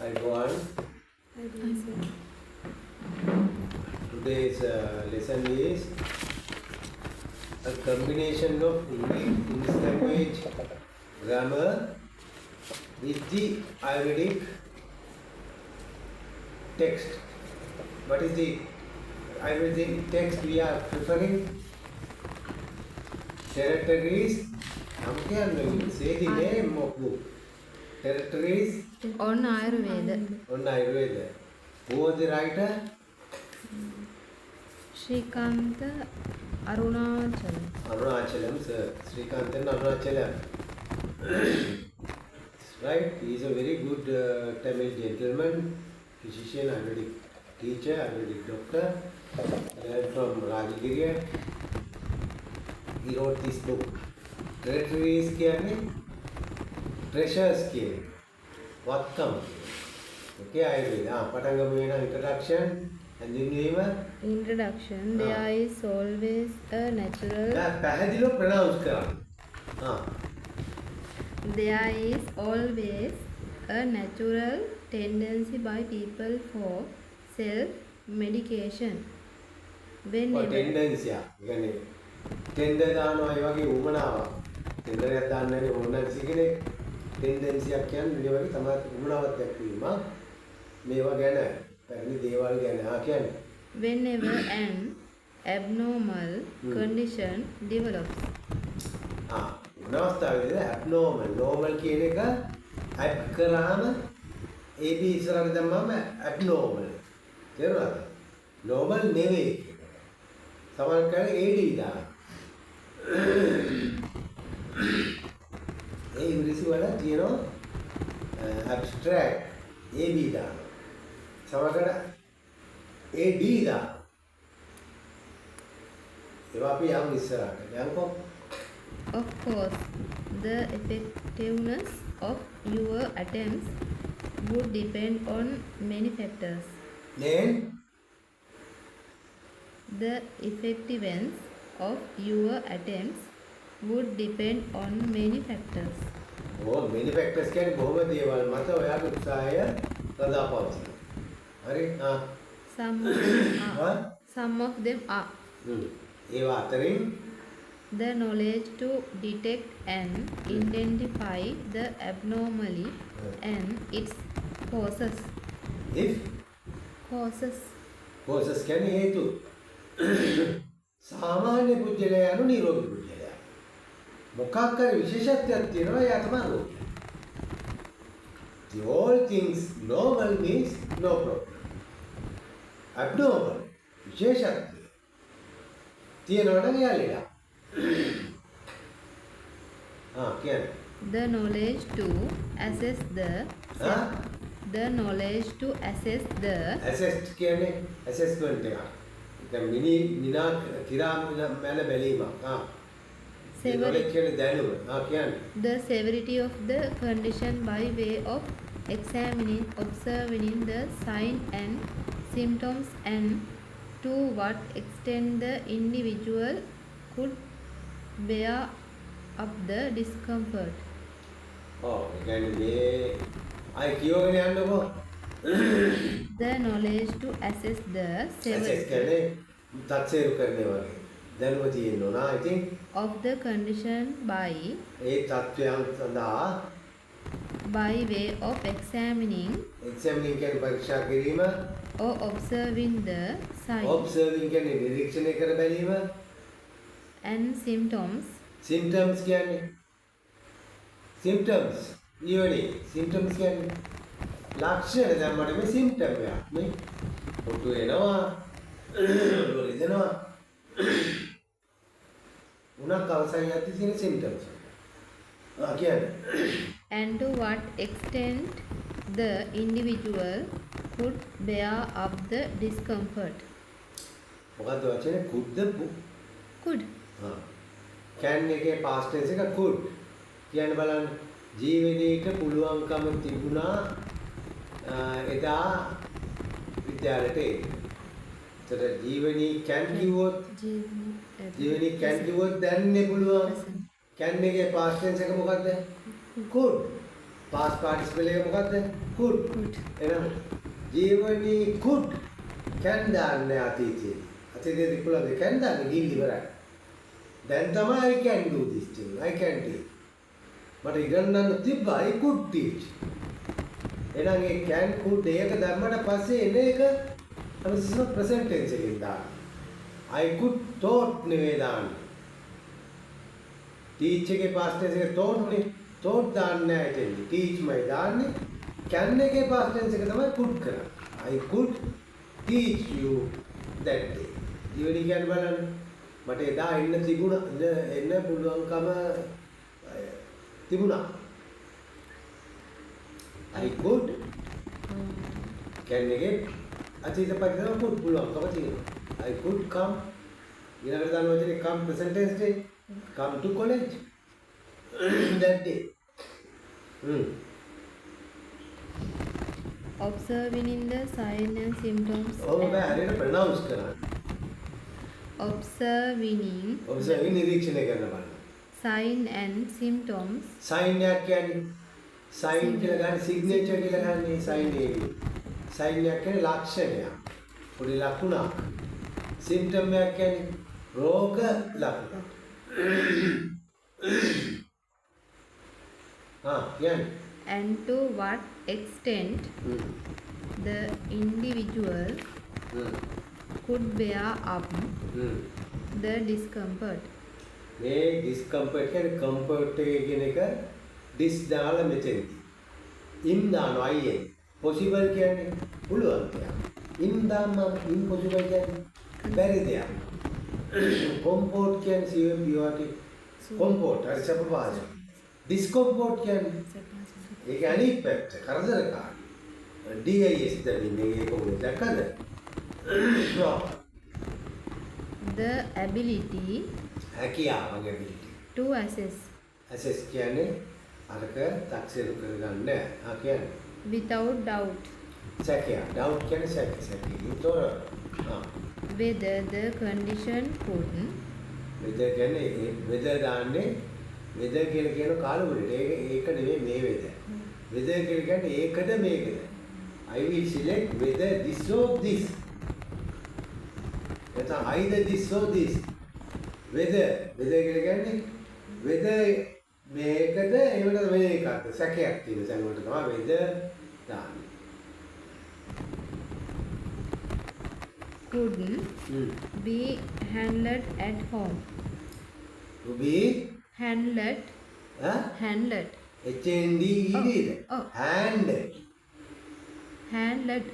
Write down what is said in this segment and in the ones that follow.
I go on. Today's lesson is a combination of English language grammar with the Ayurvedic text. What is the Ayurvedic text we are preferring? Territories. Say the name of book. Territories on Ayurveda. on Ayurveda. Who was the writer? Shrikanta Arunachalam. Arunachalam, sir. Srikanthan Arunachalam. Right? He is a very good Tamil gentleman, physician, Ayurvedic teacher, Ayurvedic doctor. From Rajagiriya. He wrote this book. Territories කියන්නේ treasures කියන්නේ වත්කම. Okay, Ayurveda. පටන් ගමු වෙන introduction. Introduction. There is always a natural. පැහැදිලිව pronounce කරන්න. There is always a natural tendency by people for self-medication. Whenever. tendency. කියන්නේ tender දානවා ඒ වගේ උමනාවක්. tender එකක් දාන්නනේ ඕනන්සි කෙනෙක්. tendency එකක් කියන්නේ මේ වගේ තමයි උමනාවක් දැක්වීම. මේවා ගැන පැරණි දේවල් ගැන කියන්නේ. Whenever an abnormal condition develops. මොනවස්තාවේද abnormal normal කියන එක add කරාම AB ඉස්සරහට දැම්මම abnormal. තේරුණාද? normal නෙවෙයි. සමහර කෙනෙක් AD දාන. ඒ ඉංග්‍රීසි වල තියෙනවා abstract AB දාන. සමහර AD දාන. ඒවා අපි යම් ඉස්සරහට යන්කෝ. Of course, the effectiveness of your attempts would depend on many factors. Then The effectiveness of your attempts would depend on many factors. many factors කියන්නේ බොහොම දේවල් මත ඔයාගේ උත්සාහය සදාපවතින. හරි? Some of them are ඒවා අතරින් the knowledge to detect and identify the abnormality and its causes. Causes. කියන්නේ හේතු. සාමාන්‍ය පුජ්‍යලයා යනු නිරෝගී පුජ්‍යලයා. මොකක් හරි විශේෂත්වයක් තියෙනවා එයා තමයි රෝගී. The all things normal means no problem. Abnormal විශේෂත්වය තියෙනවා නම් එයා ලෙඩ. කියන්නේ The knowledge to assess the knowledge to assess the assessed කියන්නේ assessment එක. දැන් මිනා කිරාම මැන බැලීමක්. The severity of the condition by way of examining, observing the sign and symptoms and to what extent the individual could bear up the discomfort. The knowledge to assess the severity of the condition by way of examining or observing the signs and symptoms කියන්නේ ලක්ෂණ දැම්මට මේ symptom එකක් නේ. පොටු එනවා, රිදෙනවා. උණක් අවසන් යද්දි තියෙන සිම්ප්ටම්ස්. කියන්නේ and to what extent the individual could bear up the discomfort. මොකද්ද වචනේ could Could. can එකේ past tense එක could. කියන්න බලන්න ජීවිතේට පුළුවන්කම තිබුණා එදා විද්‍යාලයට එන්න. ඒතර ජීවනී can කිව්වොත් ජීවනී can කිව්වොත් දැනන්නේ පුළුවන්. can එකේ past tense එක මොකද්ද? could. past participle එක මොකද්ද? could. Could. එහෙනම් ජීවනී could can දාන්නේ අතීතයේ. අතීතයේ පුළුවන් can දාන්නේ ගිහින් ඉවරයි. දැන් තමයි I can do this thing. I can teach. මට ඉගෙනන්න තිබ්බා I could teach. එහෙනම් ඒ can could එක දැම්මට පස්සේ එන එක අපි සිස්ටම් ප්‍රසන්ට් ටෙන්ස් එකෙන් දාන්න. I could taught නෙවෙයි දාන්නේ. teach එකේ past tense එක taught නේ. taught දාන්නේ නැහැ එතෙන්දි. teach මයි දාන්නේ. can එකේ past tense එක තමයි could කරන්නේ. I could teach you that day. ඊවෙලි කියන්නේ බලන්න. මට එදා එන්න පුළුවන්කම තිබුණා. I could can එකේ අතීත පරිදි could පුළුවන්කම තියෙනවා. I could come ඊළඟට දාන වචනේ come present tense day come to college that day. Observing in the sign and symptoms. ඔබ හරියට ප්‍රොනවුන්ස් කරන්න. Observing නිරීක්ෂණය කරන්න බලන්න. sign and symptoms. sign එකක් කියන්නේ sign කියලා ගන්න signature කියලා ගන්න sign එකේ. sign එකක් කියන්නේ ලක්ෂණයක්. පොඩි ලකුණක්. symptom එකක් කියන්නේ රෝග ලක්ෂණ. කියන්නේ And to what extent the individual could bear up the discomfort. මේ discomfort කියන්නේ comfort එකේ කියන එක dis දාලා මෙතෙන්දී. in දානවා අයියේ. possible කියන්නේ පුළුවන් දෙයක්. in දාන්න impossible කියන්නේ බැරි දෙයක්. comfort කියන්නේ COMFORT comfort හරි සපපාස. discomfort කියන්නේ ඒක අනිත් පැත්ත කරදරකාරී. DIS දෙන්නේ ඒක උනේ දැක්කද? The ability හැකියාවගේ ability to assess assess කියන්නේ අරක තක්සේරු කරගන්න කියන්නේ without doubt සැකය doubt කියන්නේ සැකය ඒතොර whether the condition could weather කියන්නේ weather දාන්නේ weather කියලා කියන කාලවලට ඒක නෙවෙයි මේ weather කියලා කියන්නේ ඒකද මේකද I will select whether this or this එතන either this or this weather කියලා කියන්නේ weather මේකද එහෙමද මේකද සැකයක් තියෙන සැකවලට තමයි weather දාන්නේ could be handled at home. To be handled handled HND handled handled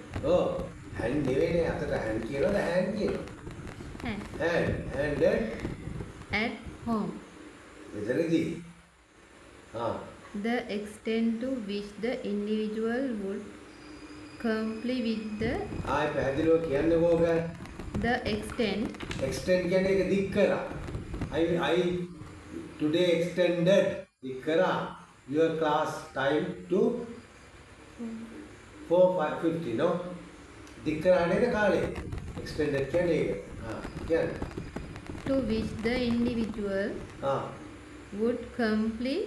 hand නෙවෙයිනේ අතට hand කියලාද hand කියනවා handled at home. එතනදී The extent to which the individual would comply with the ආයි පැහැදිලිව කියන්න ඕක the extent කියන්නේ ඒක දික් කරා I today extended දික් කරා your class time to 4:50 no දික් කරා නේද කාලේ extended කියන්නේ ඒක කියන්නේ to which the individual would comply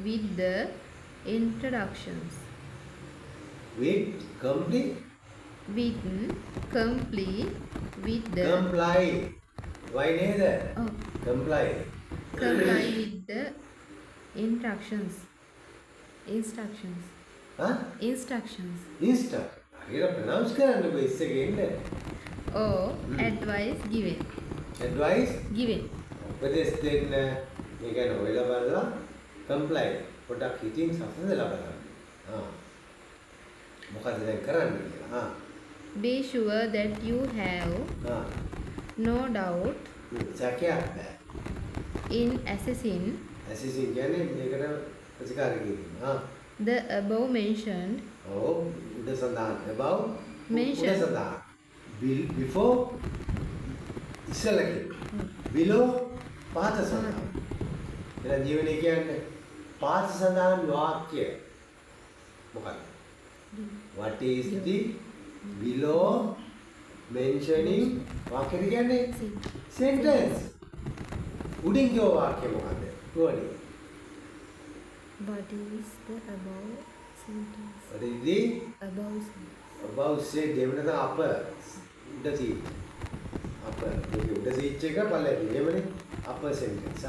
with the introductions with comply with the comply why neda comply with the instructions හරියට ප්‍රොනවුන්ස් කරන්න බෑ ඉස්සෙක එන්න or advice given උපදෙස් දෙන්න මේ ගැන ඔයලා බලලා comply පොඩක් හිතින් සසඳලා බලන්න මොකද දැන් කරන්නේ කියලා be sure that you have no doubt සැකයක් බෑ in assessing කියන්නේ මේකට ප්‍රතිකාර කිරීම the above mentioned උඩ සඳහන් above mentioned උඩ සඳහන් before ඉස්සෙල්ලා කිව්වා below පහත සඳහන් එහෙනම් ජීවනයේ කියන්නේ පහත සඳහන් වාක්‍ය මොකක්ද what is the below mentioning වාක්‍ය කියන්නේ sentence උඩින් කියව වාක්‍ය මොකද්ද? What is the above sentence? What is the Above sentence. above said දෙවෙනි තමයි upper උඩ සීච්. upper. මේක උඩ සීච් එක පල්ලෙහාට. එහෙමනේ upper sentence.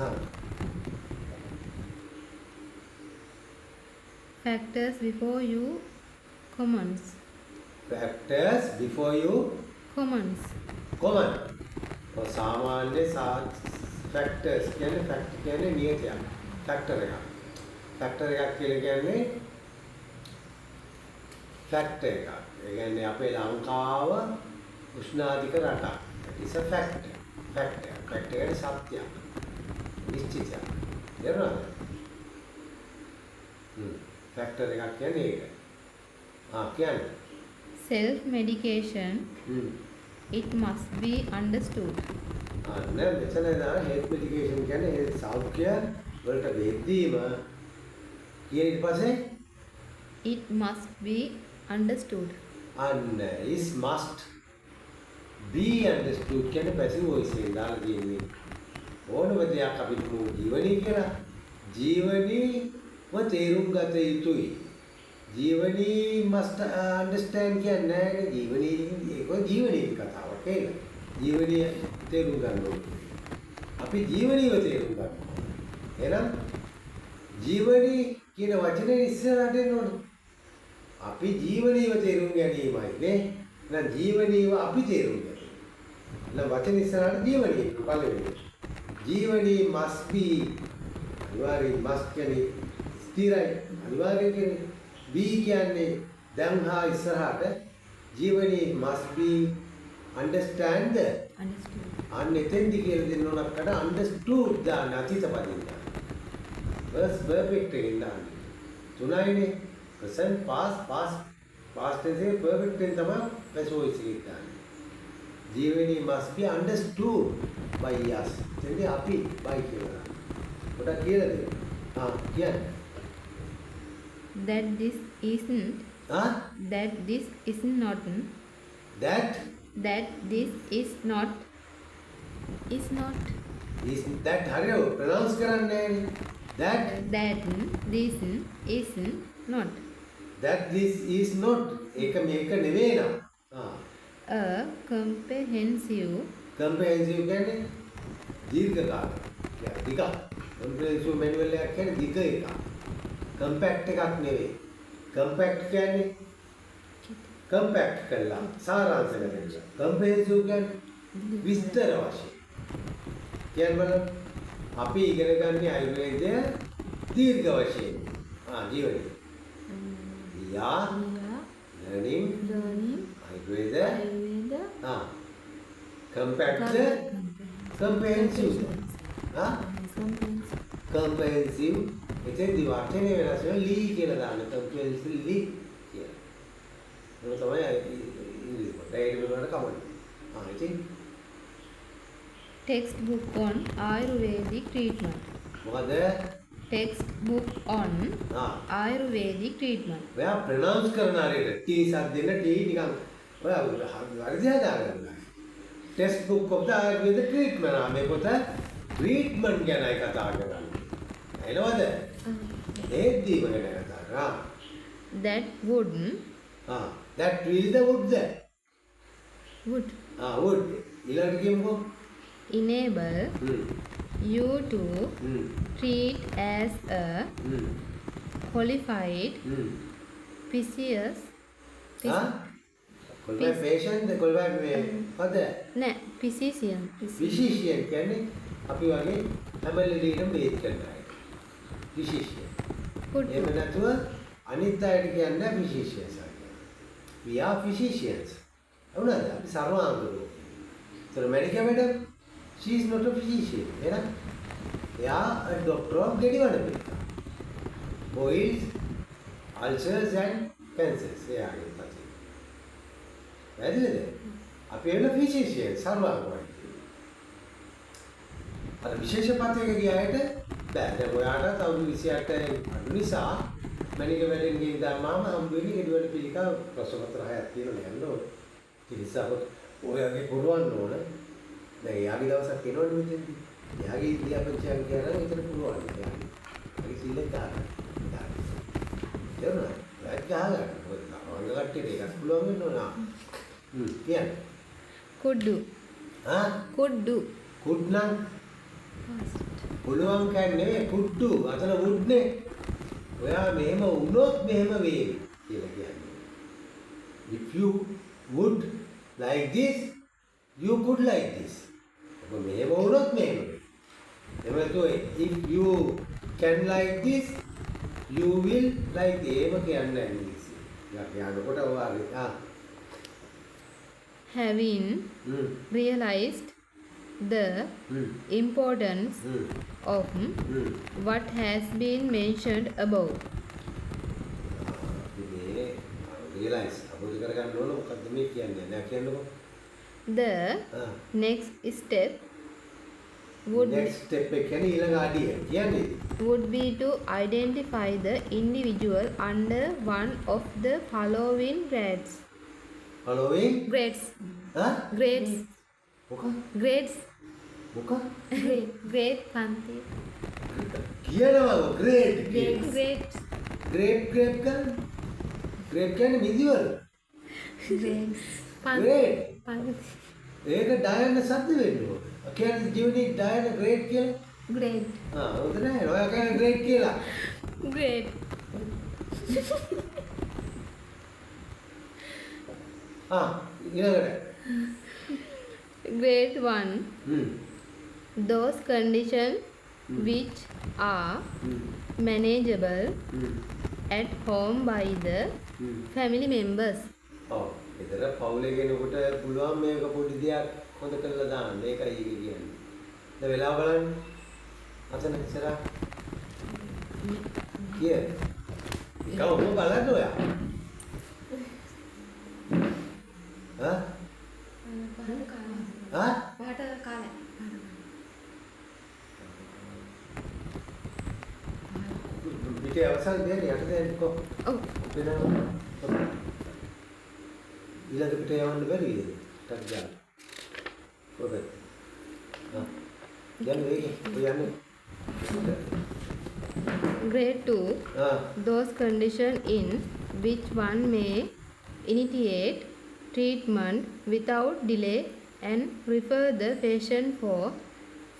Factors before you commons. Factors before you Commons. common. ඔය සාමාන්‍ය factors කියන්නේ fact කියන්නේ නියතයක්. factor එකක්. factor එකක් කියලා කියන්නේ fact එකක්. ඒ කියන්නේ අපේ ලංකාව උෂ්ණාධික රටක්. That is a fact. fact එකක්. fact කියන්නේ සත්‍යයක්. නිශ්චිතයක්. තේරුණාද? factor එකක් කියන්නේ ඒක. කියන්නේ Self medication. It must be understood. මෙතන දාන health medication කියන්නේ ඒ සෞඛ්‍ය වලට බෙහෙත් දීම කියන ඊට පස්සේ It must be understood. is must be understood කියන්නේ passive voice එකෙන් දාලා තියෙන්නේ ඕනම දෙයක් අපි කියමු ජීවනී කියලා ජීවනීව තේරුම් ගත යුතුයි ජීවනී must understand කියන්නේ නැහැ ජීවනී ඒක ජීවනී කතාවක් ඒක ජීවනීය තේරුම් ගන්න ඕනේ. අපි ජීවනීව තේරුම් ගන්න ඕනේ. එහෙනම් ජීවනී කියන වචනේ ඉස්සරහට එන්න ඕනේ. අපි ජීවනීව තේරුම් ගැනීමයි නේ. එහෙනම් ජීවනීව අපි තේරුම් ගන්න. එහෙනම් වචනේ ඉස්සරහට ජීවනී පළවෙනි. ජීවනී must be අනිවාර්යයෙන් must කියන්නේ ස්ථිරයි. අනිවාර්යයෙන් කියන්නේ be කියන්නේ දැන් හා ඉස්සරහට ජීවනී must be understand Understood. අන්න එතෙන්දි කියලා දෙන්න ඕනකට understood දාන්න අතීත පදින්න. verb perfect එකෙන් දාන්න. තුනයිනේ present past tense එකේ perfect එකෙන් තමයි passive voice එකෙන් දාන්නේ. ජීවනී must be understood by us. එතෙන්දී අපි by කියලා. පොඩක් කියලා දෙන්න. කියන්නේ. That this isn't. That this is not. that this is not. Is that හරියව ප්‍රොනවුන්ස් කරන්නේ that this is not. that this is not ඒක මේක නෙවෙයි නම. A comprehensive කියන්නේ දීර්ඝ කාල. දිග. comprehensive manual එකක් කියන්නේ දිග එකක්. compact එකක් නෙවෙයි. compact කියන්නේ compact කළා සාරාංශ කරලා. comprehensive කියන්නේ විස්තර වශයෙන්. කියන්නේ බලන්න අපි ඉගෙන ගන්න ආයුර්වේදය දීර්ඝ වශයෙන්. ජීවනයේ. learning ආයුර්වේද compact comprehensive. comprehensive එතෙන්දි වචනේ වෙනස් වෙනවා ලී කියලා දාන්න comprehensive ලී කියලා. ඒක තමයි ඉංග්‍රීසි පොතේ ඒක වලට කමන්නේ. ඉතින් textbook on Ayurvedic treatment. මොකද textbook on Ayurvedic treatment. ඔයා ප්‍රොනවුන්ස් කරන හරියට T සද්දෙන්න T නිකන් ඔයා හරියට හදාගන්න. textbook of the Ayurvedic treatment මේ පොත treatment ගැනයි කතා කරන්නේ. එනවද? ඒත් දීම ගැන කතා කරා. that would that is the wood there. would wood ඊළඟට කියමුකෝ enable you to treat as a qualified physician. qualified patient qualified මේ මොකද? නෑ physician. physician කියන්නේ අපි වගේ හැමලෙඩේටම බේත් කරන අය. physician. එහෙම නැතුව අනිත් අයට කියන්නේ physicians කියලා. we are physicians. అవునాද? අපි සර්වාංගලෝ. So Medica madam, she is not a physician. එහෙනම් එයා a doctor of Gedivanamika. Boils, ulcers and cancers. එයාගේ පැත්තේ. වැදගත්ද? අපි වෙන physician සර්වාංගලයි. අර විශේෂ පත්‍රයක ගියාට බෑ. දැන් ඔයාට අවුරුදු 28 අඩු නිසා මැනික වැඩෙන් ගිහින් දැම්මාම හම්බ වෙන්නේ ගෙඩිවල පිළිකා ප්‍රශ්න පත්‍ර 6ක් තියෙනවා යන්න ඕනේ. ඒ නිසා ඔයාගේ පුරවන්න ඕන. දැන් යාගේ දවසක් එනවනේ මෙතෙන්දී. යාගේ ඉන්දියාපච්චයන් කියනවා ඒකට පුරවන්න. යාගේ. ඒක සිල්ලක් ගන්න. තේරුණා? ඒත් ගහගන්න. මොකද වංග කට්ටියට ඒකත් පුළුවන් වෙන්න ඕන. කියන්න. could do ආ could do could නම් past පුළුවන් කියන්නේ could do. අතන would නේ. ඔයා මෙහෙම වුණොත් මෙහෙම වේවි කියලා කියන්නේ. If you would like this, you could like this. ඔබ මෙහෙම වුණොත් මෙහෙම වෙයි. එහෙම නැත්නම් if you can like this, you will like this. එහෙම කියන්නේ ඉංග්‍රීසි. යනකොට ඔයාගේ having realized the importance of what has been mentioned above. මේ realize අවබෝධ කරගන්න ඕන මොකද්ද මේ කියන්නේ නෑ කියන්නකො. The next step would next step එක කියන්නේ ඊළඟ අඩිය කියන්නේ would be to identify the individual under one of the following grades. following Grades. හා Grades. මොකක් Grades. මොකක් Grade පන්ති. කියනවා grade Grades. grade ගන්න grade කියන්නේ මිදිවල Grades. grade පන්ති. ඒක ඩයන සද්ද වෙන්න ඕන. කියන්නේ ජීවිතේ ඩයන grade කියලා. Grade. හොඳ නෑ. ඔයා කියන්නේ grade කියලා. Grade. ඊළඟට. Grade 1. Those conditions which are manageable at home by the family members. ඔව්. ඒතර පවුලේ කෙනෙකුට පුළුවන් මේක පොඩි දෙයක් හොඳ කරලා දාන්න. ඒකයි ඒක කියන්නේ. දැන් වෙලාව බලන්න. අතන ඉස්සරහ. කිය. ඒක ඔබ බලන්න ඔයා. හා? හා? පහට කාලේ. පිටේ අවසන් දෙන්නේ යට දෙන්නකො. ඔව්. වෙනවා. ඊළඟ පිටේ යවන්න බැරිද? ටක් ගාලා. ඔබ. යන්නේ වෙයි. ඔය යන්නේ. Grade 2. Those conditions in which one may initiate treatment without delay and refer the patient for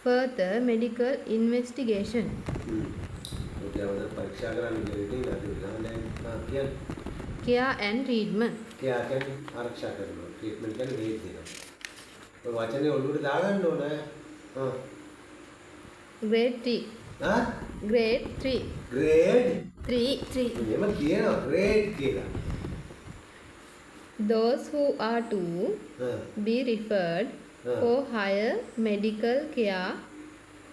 further medical investigation. ඔයාලා පරීක්ෂා කරන්න ඉතින් අද විලාන්නේ කියන්නේ Care and treatment. care කියන්නේ ආරක්ෂා කරනවා. treatment කියන්නේ හේතු දෙනවා. ඔය වචනේ ඔළුවට දාගන්න ඕන. Grade 3. Grade 3. grade 3. එහෙම කියනවා grade කියලා. Those who are to be referred for higher medical care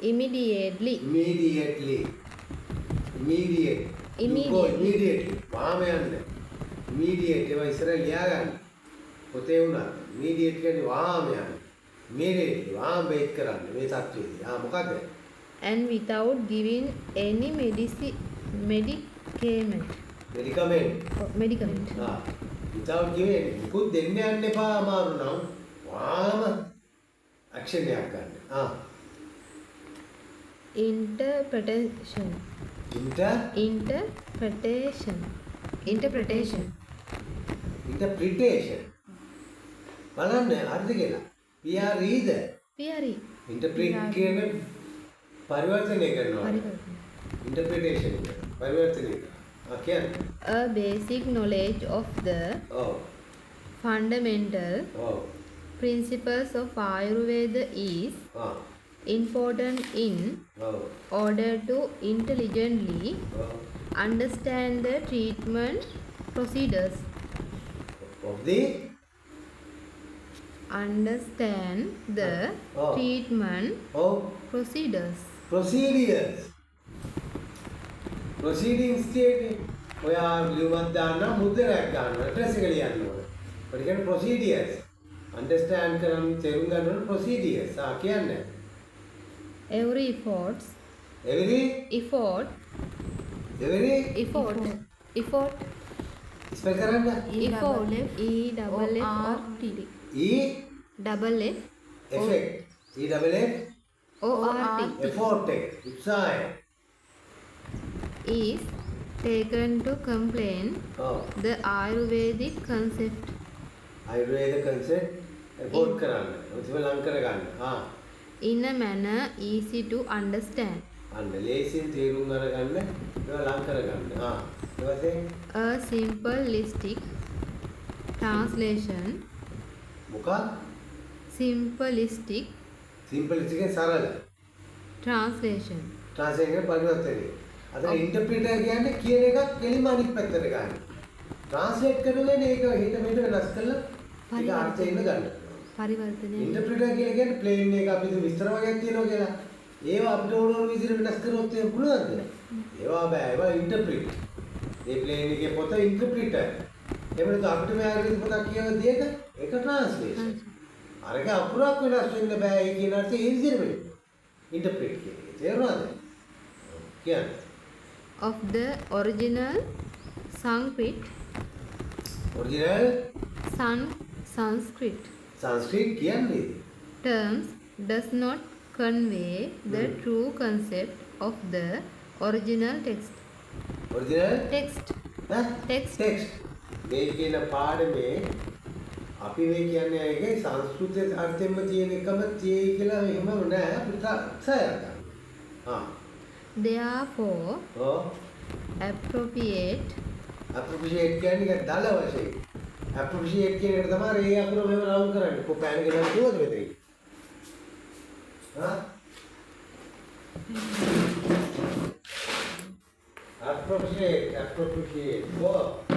immediately. Immediate. You go immediately. වාම යන්න. Immediate ඒවා ඉස්සර ලියා ගන්න. පොතේ උනා. Immediate කියන්නේ වාම යන්න. Immediately වාම බේත් කරන්න මේ තත්ත්වෙදී. මොකද? And without giving any medicament. Medicament. without giving මුකුත් දෙන්න යන්න එපා අමාරු නම් වාම action එකක් ගන්න. Interpretation. බලන්න හරිද කියලා. PRE PRE. interpret කියන පරිවර්තනය කරනවා. interpretation පරිවර්තනය කියන්නේ a basic knowledge of the fundamental principles of Ayurveda is important in order to intelligently understand the treatment procedures. Understand the treatment procedures. Proceedings කියන්නේ ඔයා ලියුමක් දාන්න මුද්‍රයක් ගන්නවා ඇඩ්‍රස් එක ලියන්න ඕන. ඒකට කියන්නේ procedures. understand කරන් තේරුම් ගන්න ඕන procedures. කියන්නේ every effort spell කරන්න effort effort උත්සාහය is taken to explain the Ayurvedic concept Ayurveda concept report කරන්න. ඔතන ලං කරගන්න. in a manner easy to understand. අන්න ලේසියෙන් තේරුම් අරගන්න ඒවා ලං කරගන්න. ඊට පස්සේ A simplistic translation. මොකක්ද? Simplistic simplistic සරල. translation. translation පරිවර්තනය. අද ඉන්ටර්ප්‍රිටර් කියන්නේ කියන එකක් කෙලින්ම අනිත් පැත්තට ගන්න. translate කරනකොට ඒක හිත මෙහෙට වෙනස් කරලා ඒක අර්ථයෙන් ගන්න. පරිවර්තනය. ඉන්ටර්ප්‍රිටර් කියලා කියන්නේ ප්ලේන් එක අපි විස්තර වගේක් තියෙනවා කියලා. ඒවා අපිට ඕන ඕන විදිහට වෙනස් කරොත් ඒක පුළුවන්ද? ඒවා බෑ. ඒවා ඉන්ටර්ප්‍රිට්. ඒ ප්ලේන් එකේ පොත ඉන්ටර්ප්‍රිටර්. එතකොට අපිට මේ ආයුර්වේද පොතක් කියව දෙයක ඒක ට්‍රාන්ස්ලේෂන්. අරක අපුරක් වෙනස් වෙන්න බෑ. ඒ කියන අර්ථය ඒ විදිහට වෙන්නේ. ඉන්ටර්ප්‍රිට් කියන්නේ. තේරුණාද? කියන්නේ of the original Sanskrit සංස්කෘත කියන්නේ terms does not convey the true concept of the original text. Original Text. Text මේ කියන පාඩමේ අපි මේ කියන්නේ ඒකේ සංස්කෘත අර්ථයෙන්ම තියෙන එකම තියෙයි කියලා එහෙම නෑ අපිට සෑහරගන්න. Therefore, appropriate කියන්නේ දල වශයෙන්. appropriate කියන එක තමයි ඒ අකුර මෙහෙම රවුම් කරන්නේ. කො පෑන් ගලන් කිව්වද මෙතන? appropriate.